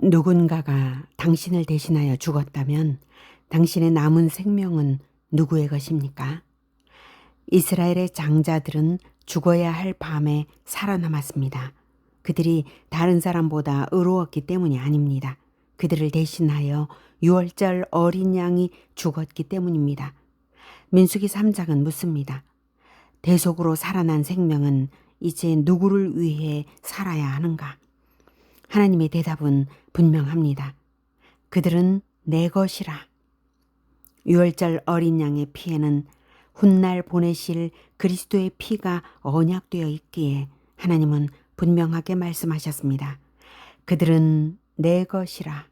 누군가가 당신을 대신하여 죽었다면 당신의 남은 생명은 누구의 것입니까? 이스라엘의 장자들은 죽어야 할 밤에 살아남았습니다. 그들이 다른 사람보다 의로웠기 때문이 아닙니다. 그들을 대신하여 유월절 어린 양이 죽었기 때문입니다. 민수기 3장은 묻습니다. 대속으로 살아난 생명은 이제 누구를 위해 살아야 하는가? 하나님의 대답은 분명합니다. 그들은 내 것이라. 유월절 어린 양의 피에는 훗날 보내실 그리스도의 피가 언약되어 있기에 하나님은 분명하게 말씀하셨습니다. 그들은 내 것이라.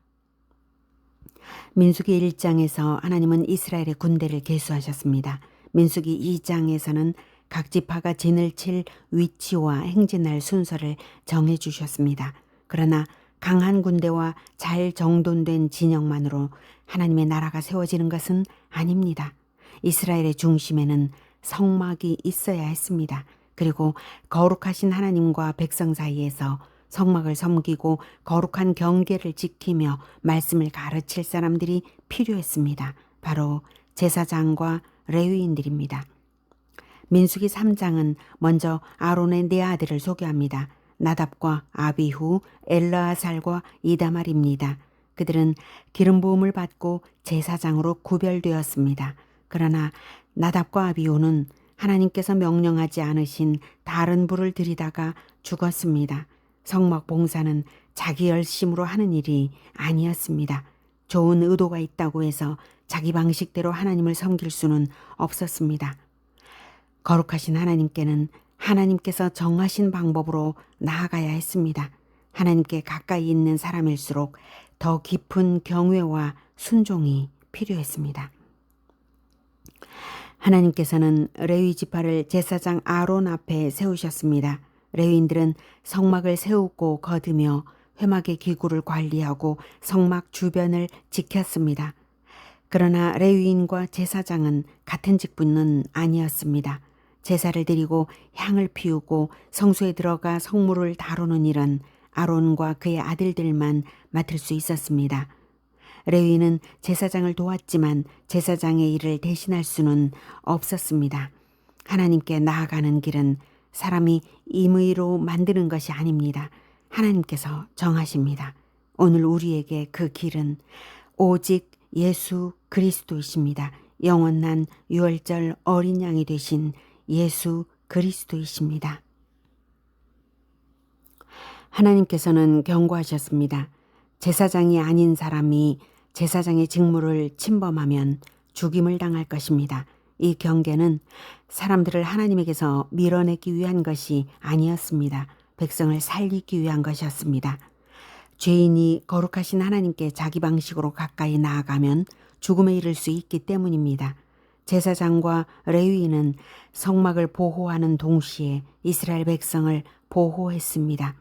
민수기 1장에서 하나님은 이스라엘의 군대를 계수하셨습니다. 민수기 2장에서는 각 지파가 진을 칠 위치와 행진할 순서를 정해 주셨습니다. 그러나 강한 군대와 잘 정돈된 진영만으로 하나님의 나라가 세워지는 것은 아닙니다. 이스라엘의 중심에는 성막이 있어야 했습니다. 그리고 거룩하신 하나님과 백성 사이에서 성막을 섬기고 거룩한 경계를 지키며 말씀을 가르칠 사람들이 필요했습니다. 바로 제사장과 레위인들입니다. 민수기 3장은 먼저 아론의 네 아들을 소개합니다. 나답과 아비후, 엘르아살과 이다말입니다. 그들은 기름 부음을 받고 제사장으로 구별되었습니다. 그러나 나답과 아비후는 하나님께서 명령하지 않으신 다른 불을 들이다가 죽었습니다. 성막 봉사는 자기 열심으로 하는 일이 아니었습니다. 좋은 의도가 있다고 해서 자기 방식대로 하나님을 섬길 수는 없었습니다. 거룩하신 하나님께는 하나님께서 정하신 방법으로 나아가야 했습니다. 하나님께 가까이 있는 사람일수록 더 깊은 경외와 순종이 필요했습니다. 하나님께서는 레위 지파를 제사장 아론 앞에 세우셨습니다. 레위인들은 성막을 세우고 거두며 회막의 기구를 관리하고 성막 주변을 지켰습니다. 그러나 레위인과 제사장은 같은 직분은 아니었습니다. 제사를 드리고 향을 피우고 성소에 들어가 성물을 다루는 일은 아론과 그의 아들들만 맡을 수 있었습니다. 레위는 제사장을 도왔지만 제사장의 일을 대신할 수는 없었습니다. 하나님께 나아가는 길은 사람이 임의로 만드는 것이 아닙니다. 하나님께서 정하십니다. 오늘 우리에게 그 길은 오직 예수 그리스도이십니다. 영원한 유월절 어린 양이 되신 예수 그리스도이십니다. 하나님께서는 경고하셨습니다. 제사장이 아닌 사람이 제사장의 직무를 침범하면 죽임을 당할 것입니다. 이 경계는 사람들을 하나님에게서 밀어내기 위한 것이 아니었습니다. 백성을 살리기 위한 것이었습니다. 죄인이 거룩하신 하나님께 자기 방식으로 가까이 나아가면 죽음에 이를 수 있기 때문입니다. 제사장과 레위인은 성막을 보호하는 동시에 이스라엘 백성을 보호했습니다.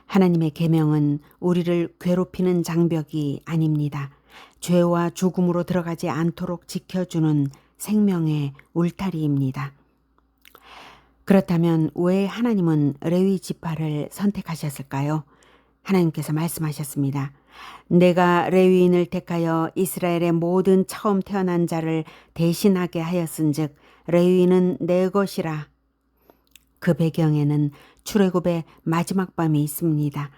하나님의 계명은 우리를 괴롭히는 장벽이 아닙니다. 죄와 죽음으로 들어가지 않도록 지켜주는 생명의 울타리입니다. 그렇다면 왜 하나님은 레위 지파를 선택하셨을까요? 하나님께서 말씀하셨습니다. 내가 레위인을 택하여 이스라엘의 모든 처음 태어난 자를 대신하게 하였은즉 레위인은 내 것이라. 그 배경에는 출애굽의 마지막 밤이 있습니다.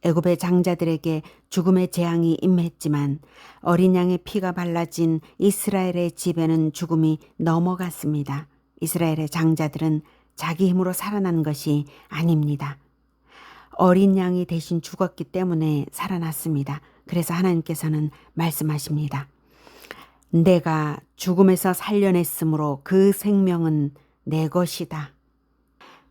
애굽의 장자들에게 죽음의 재앙이 임했지만 어린 양의 피가 발라진 이스라엘의 집에는 죽음이 넘어갔습니다. 이스라엘의 장자들은 자기 힘으로 살아난 것이 아닙니다. 어린 양이 대신 죽었기 때문에 살아났습니다. 그래서 하나님께서는 말씀하십니다. 내가 죽음에서 살려냈으므로 그 생명은 내 것이다.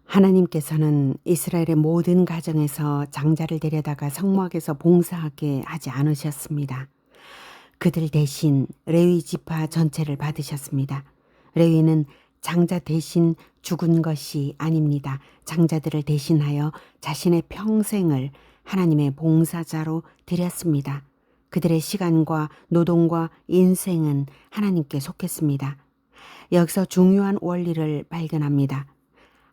하나님께서는 이스라엘의 모든 가정에서 장자를 데려다가 성막에서 봉사하게 하지 않으셨습니다. 그들 대신 레위 지파 전체를 받으셨습니다. 레위는 장자 대신 죽은 것이 아닙니다. 장자들을 대신하여 자신의 평생을 하나님의 봉사자로 드렸습니다. 그들의 시간과 노동과 인생은 하나님께 속했습니다. 여기서 중요한 원리를 발견합니다.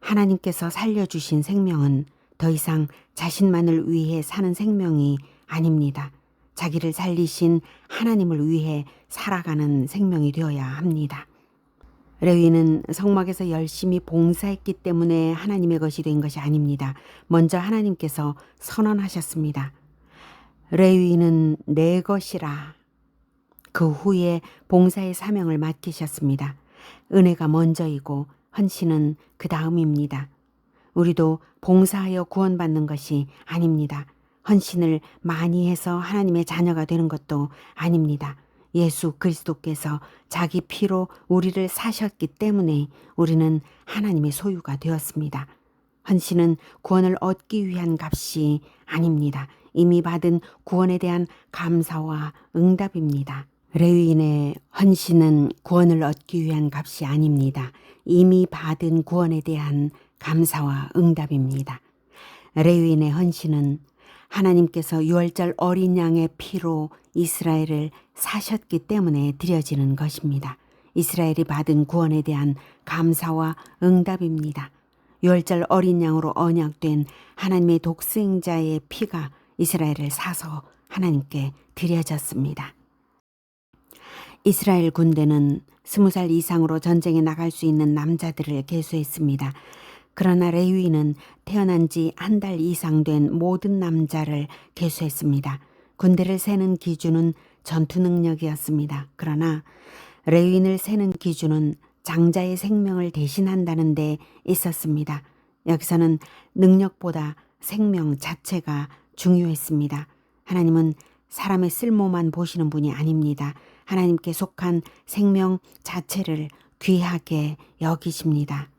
하나님께서 살려주신 생명은 더 이상 자신만을 위해 사는 생명이 아닙니다. 자기를 살리신 하나님을 위해 살아가는 생명이 되어야 합니다. 레위는 성막에서 열심히 봉사했기 때문에 하나님의 것이 된 것이 아닙니다. 먼저 하나님께서 선언하셨습니다. 레위는 내 것이라. 그 후에 봉사의 사명을 맡기셨습니다. 은혜가 먼저이고 헌신은 그 다음입니다. 우리도 봉사하여 구원받는 것이 아닙니다. 헌신을 많이 해서 하나님의 자녀가 되는 것도 아닙니다. 예수 그리스도께서 자기 피로 우리를 사셨기 때문에 우리는 하나님의 소유가 되었습니다. 헌신은 구원을 얻기 위한 값이 아닙니다. 이미 받은 구원에 대한 감사와 응답입니다. 레위인의 헌신은 구원을 얻기 위한 값이 아닙니다. 이미 받은 구원에 대한 감사와 응답입니다. 레위인의 헌신은 하나님께서 유월절 어린 양의 피로 이스라엘을 사셨기 때문에 드려지는 것입니다. 이스라엘이 받은 구원에 대한 감사와 응답입니다. 유월절 어린 양으로 언약된 하나님의 독생자의 피가 이스라엘을 사서 하나님께 드려졌습니다. 이스라엘 군대는 20살 이상으로 전쟁에 나갈 수 있는 남자들을 계수했습니다. 그러나 레위인은 태어난 지 한 달 이상 된 모든 남자를 계수했습니다. 군대를 세는 기준은 전투 능력이었습니다. 그러나 레위인을 세는 기준은 장자의 생명을 대신한다는 데 있었습니다. 여기서는 능력보다 생명 자체가 중요했습니다. 하나님은 사람의 쓸모만 보시는 분이 아닙니다. 하나님께 속한 생명 자체를 귀하게 여기십니다.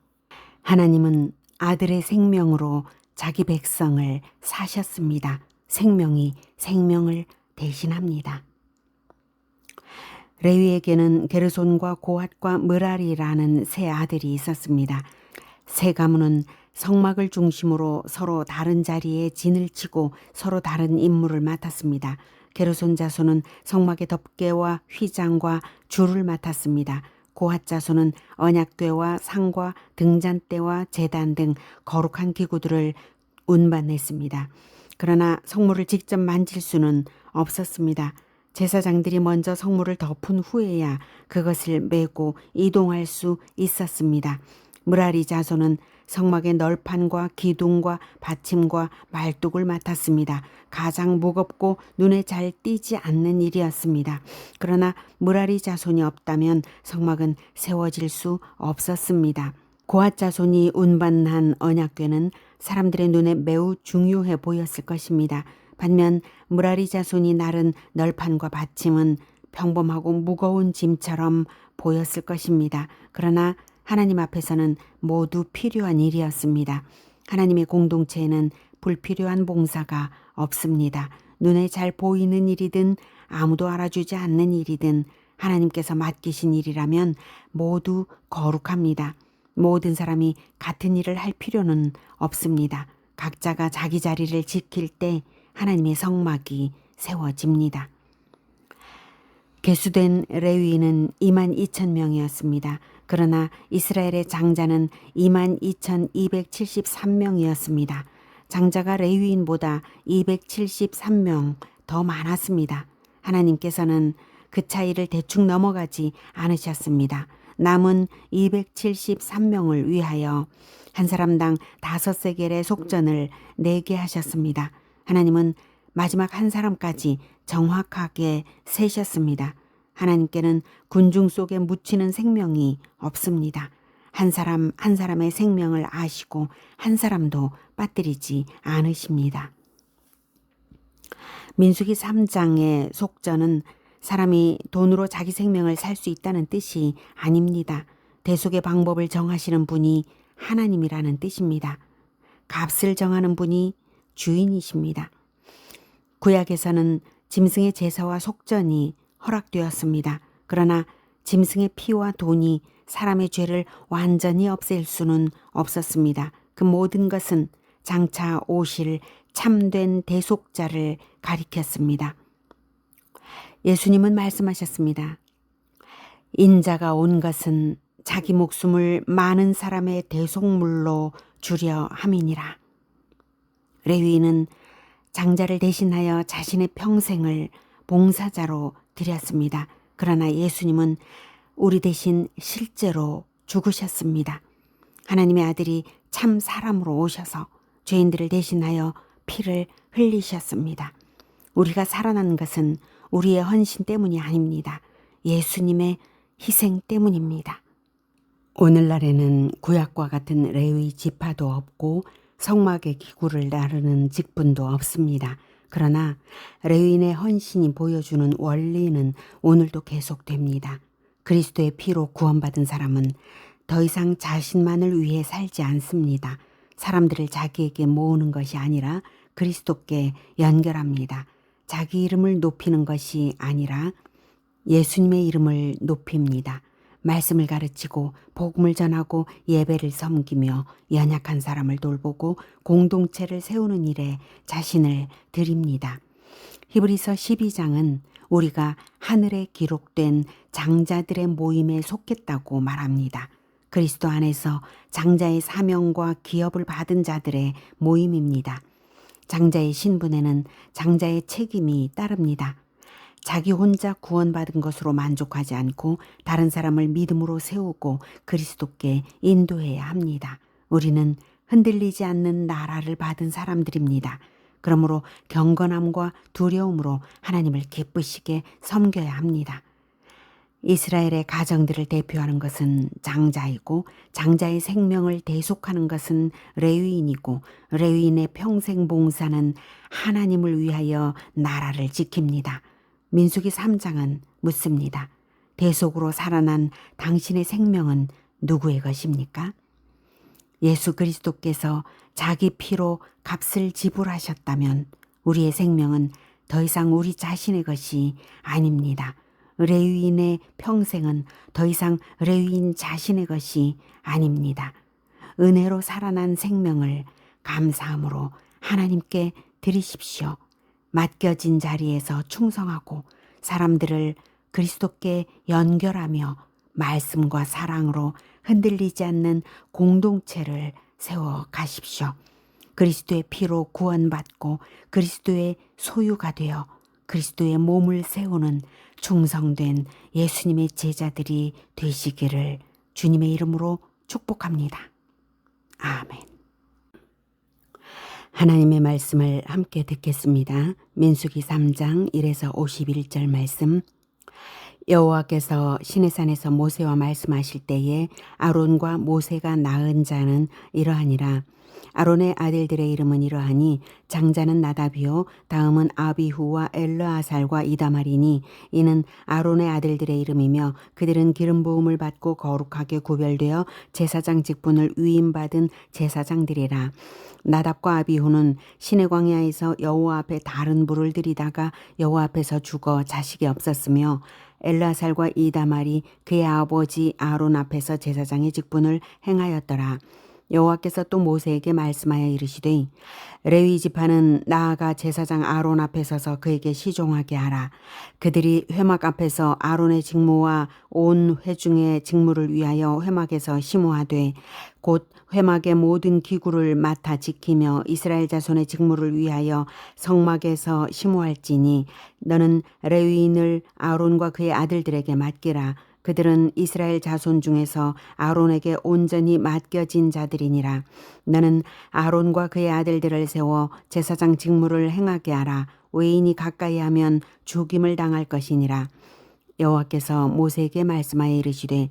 하나님은 아들의 생명으로 자기 백성을 사셨습니다. 생명이 생명을 대신합니다. 레위에게는 게르손과 고핫과 므랄이라는 세 아들이 있었습니다. 세 가문은 성막을 중심으로 서로 다른 자리에 진을 치고 서로 다른 임무를 맡았습니다. 게르손 자손은 성막의 덮개와 휘장과 줄을 맡았습니다. 고핫 자손은 언약궤와 상과 등잔대와 제단 등 거룩한 기구들을 운반했습니다. 그러나 성물을 직접 만질 수는 없었습니다. 제사장들이 먼저 성물을 덮은 후에야 그것을 메고 이동할 수 있었습니다. 므라리 자손은 성막의 널판과 기둥과 받침과 말뚝을 맡았습니다. 가장 무겁고 눈에 잘 띄지 않는 일이었습니다. 그러나 므라리 자손이 없다면 성막은 세워질 수 없었습니다. 고핫 자손이 운반한 언약궤는 사람들의 눈에 매우 중요해 보였을 것입니다. 반면 므라리 자손이 나른 널판과 받침은 평범하고 무거운 짐처럼 보였을 것입니다. 그러나 하나님 앞에서는 모두 필요한 일이었습니다. 하나님의 공동체에는 불필요한 봉사가 없습니다. 눈에 잘 보이는 일이든 아무도 알아주지 않는 일이든 하나님께서 맡기신 일이라면 모두 거룩합니다. 모든 사람이 같은 일을 할 필요는 없습니다. 각자가 자기 자리를 지킬 때 하나님의 성막이 세워집니다. 계수된 레위인은 22,000명이었습니다. 그러나 이스라엘의 장자는 22,273명이었습니다. 장자가 레위인보다 273명 더 많았습니다. 하나님께서는 그 차이를 대충 넘어가지 않으셨습니다. 남은 273명을 위하여 한 사람당 5세겔의 속전을 내게 하셨습니다. 하나님은 마지막 한 사람까지 정확하게 세셨습니다. 하나님께는 군중 속에 묻히는 생명이 없습니다. 한 사람 한 사람의 생명을 아시고 한 사람도 빠뜨리지 않으십니다. 민수기 3장의 속전은 사람이 돈으로 자기 생명을 살 수 있다는 뜻이 아닙니다. 대속의 방법을 정하시는 분이 하나님이라는 뜻입니다. 값을 정하는 분이 주인이십니다. 구약에서는 짐승의 제사와 속전이 허락되었습니다. 그러나 짐승의 피와 돈이 사람의 죄를 완전히 없앨 수는 없었습니다. 그 모든 것은 장차 오실 참된 대속자를 가리켰습니다. 예수님은 말씀하셨습니다. 인자가 온 것은 자기 목숨을 많은 사람의 대속물로 주려 함이니라. 레위인은 장자를 대신하여 자신의 평생을 봉사자로 드렸습니다. 그러나 예수님은 우리 대신 실제로 죽으셨습니다. 하나님의 아들이 참 사람으로 오셔서 죄인들을 대신하여 피를 흘리셨습니다. 우리가 살아난 것은 우리의 헌신 때문이 아닙니다. 예수님의 희생 때문입니다. 오늘날에는 구약과 같은 레위 지파도 없고 성막의 기구를 나르는 직분도 없습니다. 그러나 레위인의 헌신이 보여주는 원리는 오늘도 계속됩니다. 그리스도의 피로 구원받은 사람은 더 이상 자신만을 위해 살지 않습니다. 사람들을 자기에게 모으는 것이 아니라 그리스도께 연결합니다. 자기 이름을 높이는 것이 아니라 예수님의 이름을 높입니다. 말씀을 가르치고 복음을 전하고 예배를 섬기며 연약한 사람을 돌보고 공동체를 세우는 일에 자신을 드립니다. 히브리서 12장은 우리가 하늘에 기록된 장자들의 모임에 속했다고 말합니다. 그리스도 안에서 장자의 사명과 기업을 받은 자들의 모임입니다. 장자의 신분에는 장자의 책임이 따릅니다. 자기 혼자 구원받은 것으로 만족하지 않고 다른 사람을 믿음으로 세우고 그리스도께 인도해야 합니다. 우리는 흔들리지 않는 나라를 받은 사람들입니다. 그러므로 경건함과 두려움으로 하나님을 기쁘시게 섬겨야 합니다. 이스라엘의 가정들을 대표하는 것은 장자이고 장자의 생명을 대속하는 것은 레위인이고 레위인의 평생 봉사는 하나님을 위하여 나라를 지킵니다. 민수기 3장은 묻습니다. 대속으로 살아난 당신의 생명은 누구의 것입니까? 예수 그리스도께서 자기 피로 값을 지불하셨다면 우리의 생명은 더 이상 우리 자신의 것이 아닙니다. 레위인의 평생은 더 이상 레위인 자신의 것이 아닙니다. 은혜로 살아난 생명을 감사함으로 하나님께 드리십시오. 맡겨진 자리에서 충성하고 사람들을 그리스도께 연결하며 말씀과 사랑으로 흔들리지 않는 공동체를 세워 가십시오. 그리스도의 피로 구원받고 그리스도의 소유가 되어 그리스도의 몸을 세우는 충성된 예수님의 제자들이 되시기를 주님의 이름으로 축복합니다. 아멘. 하나님의 말씀을 함께 듣겠습니다. 민수기 3장 1에서 51절 말씀. 여호와께서 시내산에서 모세와 말씀하실 때에 아론과 모세가 낳은 자는 이러하니라. 아론의 아들들의 이름은 이러하니 장자는 나답이요 다음은 아비후와 엘르아살과 이다말이니 이는 아론의 아들들의 이름이며 그들은 기름 부음을 받고 거룩하게 구별되어 제사장 직분을 위임받은 제사장들이라. 나답과 아비후는 시내 광야에서 여호와 앞에 다른 불을 들이다가 여호와 앞에서 죽어 자식이 없었으며 엘르아살과 이다말이 그의 아버지 아론 앞에서 제사장의 직분을 행하였더라. 여호와께서 또 모세에게 말씀하여 이르시되 레위 지파는 나아가 제사장 아론 앞에 서서 그에게 시종하게 하라. 그들이 회막 앞에서 아론의 직무와 온 회중의 직무를 위하여 회막에서 심우하되 곧 회막의 모든 기구를 맡아 지키며 이스라엘 자손의 직무를 위하여 성막에서 심우할지니 너는 레위인을 아론과 그의 아들들에게 맡기라. 그들은 이스라엘 자손 중에서 아론에게 온전히 맡겨진 자들이니라. 너는 아론과 그의 아들들을 세워 제사장 직무를 행하게 하라. 외인이 가까이 하면 죽임을 당할 것이니라. 여호와께서 모세에게 말씀하여 이르시되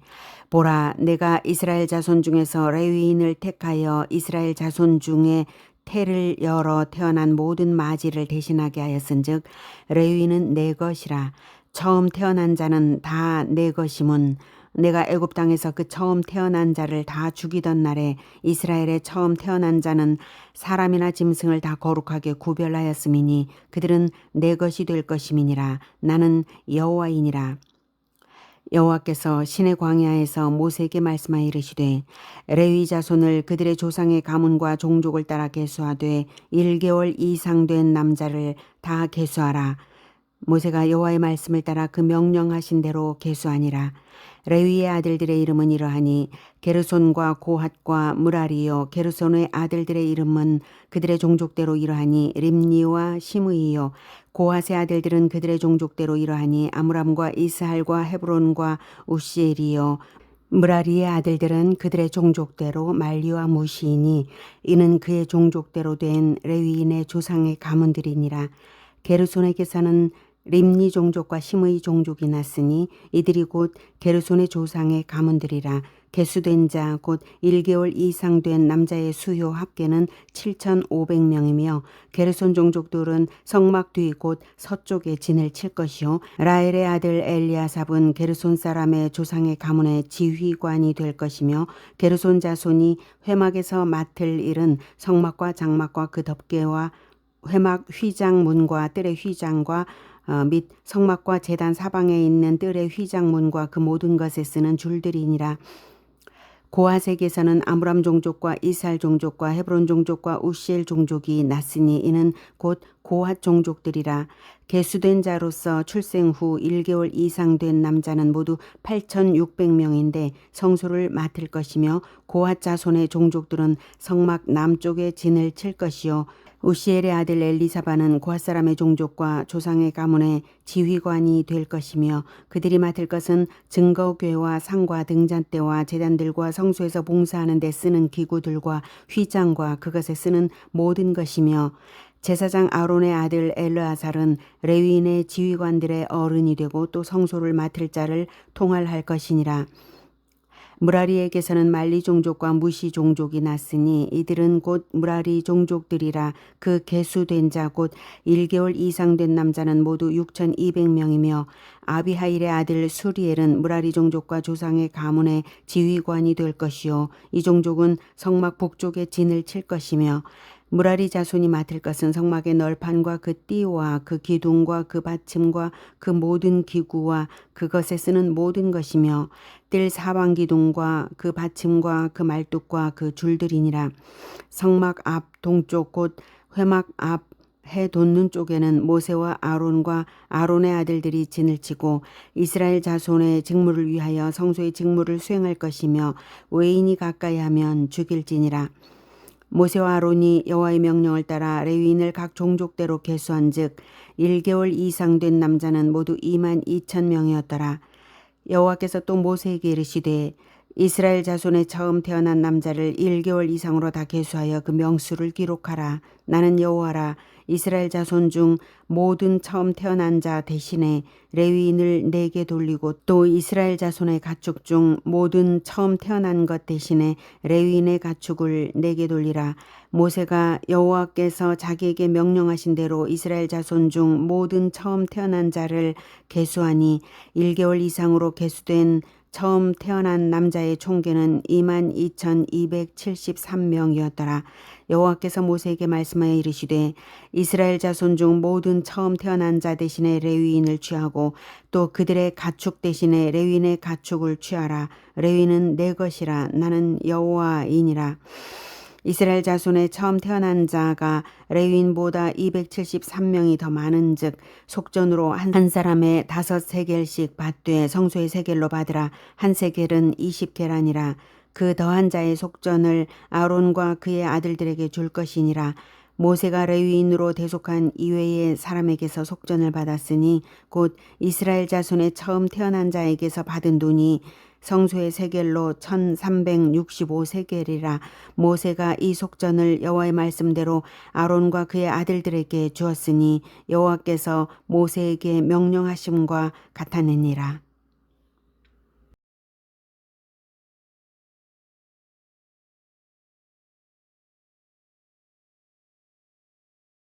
보라 내가 이스라엘 자손 중에서 레위인을 택하여 이스라엘 자손 중에 태를 열어 태어난 모든 마지를 대신하게 하였은즉 레위인은 내 것이라. 처음 태어난 자는 다 내 것이문 내가 애굽 땅에서 그 처음 태어난 자를 다 죽이던 날에 이스라엘의 처음 태어난 자는 사람이나 짐승을 다 거룩하게 구별하였음이니 그들은 내 것이 될 것임이니라. 나는 여호와이니라. 여호와께서 시내 광야에서 모세에게 말씀하여 이르시되 레위 자손을 그들의 조상의 가문과 종족을 따라 계수하되 1개월 이상 된 남자를 다 계수하라. 모세가 여호와의 말씀을 따라 그 명령하신 대로 계수하니라. 레위의 아들들의 이름은 이러하니 게르손과 고핫과 무라리요. 게르손의 아들들의 이름은 그들의 종족대로 이러하니 림니와 시므이요. 고핫의 아들들은 그들의 종족대로 이러하니 아므람과 이스할과 헤브론과 우시엘이요. 무라리의 아들들은 그들의 종족대로 말리와 무시이니 이는 그의 종족대로 된 레위인의 조상의 가문들이니라. 게르손에게서는 림니 종족과 시므이 종족이 났으니 이들이 곧 게르손의 조상의 가문들이라. 계수된 자 곧 1개월 이상 된 남자의 수요 합계는 7,500명이며 게르손 종족들은 성막 뒤 곧 서쪽에 진을 칠 것이요. 라헬의 아들 엘리아삽은 게르손 사람의 조상의 가문의 지휘관이 될 것이며 게르손 자손이 회막에서 맡을 일은 성막과 장막과 그 덮개와 회막 휘장문과 뜰의 휘장과 및 성막과 제단 사방에 있는 뜰의 휘장문과 그 모든 것에 쓰는 줄들이니라. 고핫에게서는 아므람 종족과 이스할 종족과 헤브론 종족과 우시엘 종족이 났으니 이는 곧 고핫 종족들이라. 계수된 자로서 출생 후 1개월 이상 된 남자는 모두 8,600명인데 성소를 맡을 것이며 고핫 자손의 종족들은 성막 남쪽에 진을 칠 것이요. 우시엘의 아들 엘리사바는 고핫 사람의 종족과 조상의 가문의 지휘관이 될 것이며 그들이 맡을 것은 증거궤와 상과 등잔대와 제단들과 성소에서 봉사하는 데 쓰는 기구들과 휘장과 그것에 쓰는 모든 것이며 제사장 아론의 아들 엘르아살은 레위인의 지휘관들의 어른이 되고 또 성소를 맡을 자를 통할할 것이니라. 무라리에게서는 말리 종족과 무시 종족이 났으니 이들은 곧 무라리 종족들이라. 그 계수된 자 곧 1개월 이상 된 남자는 모두 6,200명이며 아비하일의 아들 수리엘은 무라리 종족과 조상의 가문의 지휘관이 될 것이요. 이 종족은 성막 북쪽에 진을 칠 것이며 무라리 자손이 맡을 것은 성막의 널판과 그 띠와 그 기둥과 그 받침과 그 모든 기구와 그것에 쓰는 모든 것이며 뜰 사방 기둥과 그 받침과 그 말뚝과 그 줄들이니라. 성막 앞 동쪽 곧 회막 앞 해 돋는 쪽에는 모세와 아론과 아론의 아들들이 진을 치고 이스라엘 자손의 직무를 위하여 성소의 직무를 수행할 것이며 외인이 가까이 하면 죽일지니라. 모세와 아론이 여호와의 명령을 따라 레위인을 각 종족대로 계수한즉 1개월 이상 된 남자는 모두 22,000명이었더라. 여호와께서 또 모세에게 이르시되 이스라엘 자손의 처음 태어난 남자를 1개월 이상으로 다 계수하여 그 명수를 기록하라. 나는 여호와라. 이스라엘 자손 중 모든 처음 태어난 자 대신에 레위인을 내게 돌리고 또 이스라엘 자손의 가축 중 모든 처음 태어난 것 대신에 레위인의 가축을 내게 돌리라. 모세가 여호와께서 자기에게 명령하신 대로 이스라엘 자손 중 모든 처음 태어난 자를 계수하니 1개월 이상으로 계수된 처음 태어난 남자의 총계는 22,273명이었더라. 여호와께서 모세에게 말씀하여 이르시되 이스라엘 자손 중 모든 처음 태어난 자 대신에 레위인을 취하고 또 그들의 가축 대신에 레위인의 가축을 취하라. 레위인은 내 것이라. 나는 여호와이니라. 이스라엘 자손의 처음 태어난 자가 레위인보다 273명이 더 많은즉 속전으로 한 사람의 5세겔씩 받되 성소의 세겔로 받으라. 한 세겔은 20계란이라. 그 더한 자의 속전을 아론과 그의 아들들에게 줄 것이니라. 모세가 레위인으로 대속한 이외의 사람에게서 속전을 받았으니 곧 이스라엘 자손의 처음 태어난 자에게서 받은 돈이 성소의 세겔로 1,365세겔이라. 모세가 이 속전을 여호와의 말씀대로 아론과 그의 아들들에게 주었으니 여호와께서 모세에게 명령하심과 같았느니라.